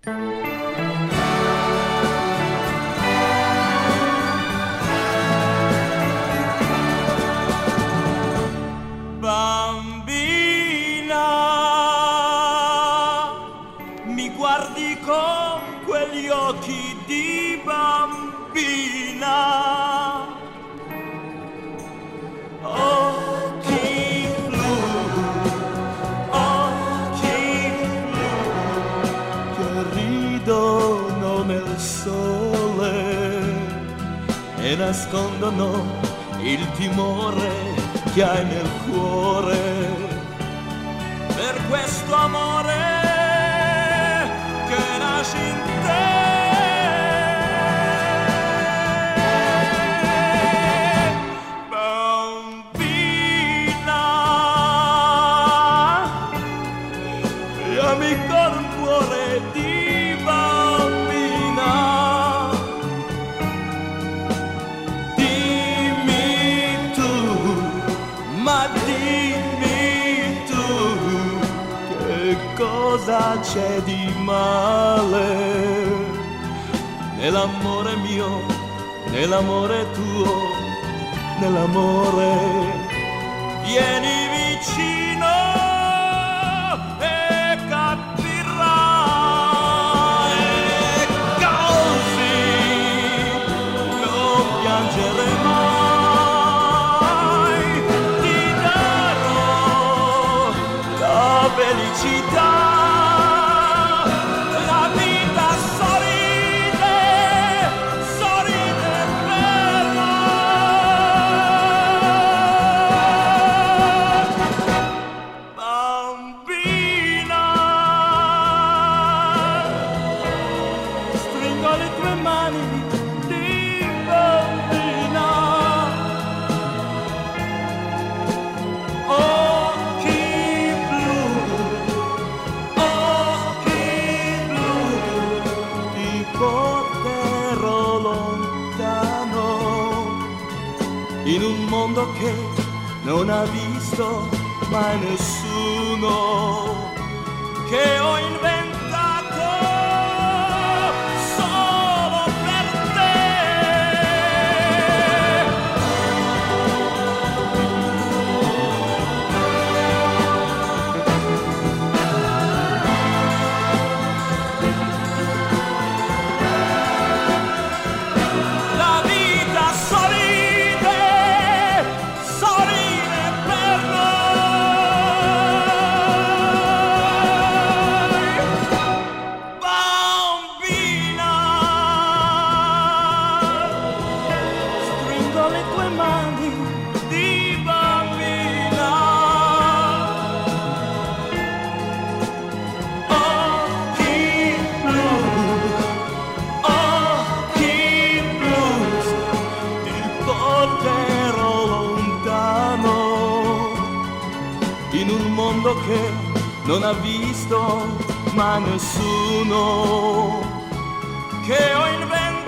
Bambina, mi guardi con quegli occhi di bambina, occhi blu, che ridono nel sole e nascondono il timore che hai nel cuore per questo amore che nasce in te. Bambina, io mi con un cuore di bambina. Ma dimmi tu che cosa c'è di male nell'amore mio, nell'amore tuo, nell'amore. Vieni vicino e capirai, così non piangere mai. Felicità, la vita sorride, sorride per noi. Bambina, stringo le tue mani di bambina. Porterò lontano in un mondo che non ha visto mai nessuno, che ho inventato solo per te. Le tue mani di bambina, occhi blu, ti porterò lontano in un mondo che non ha visto mai nessuno, che ho inventato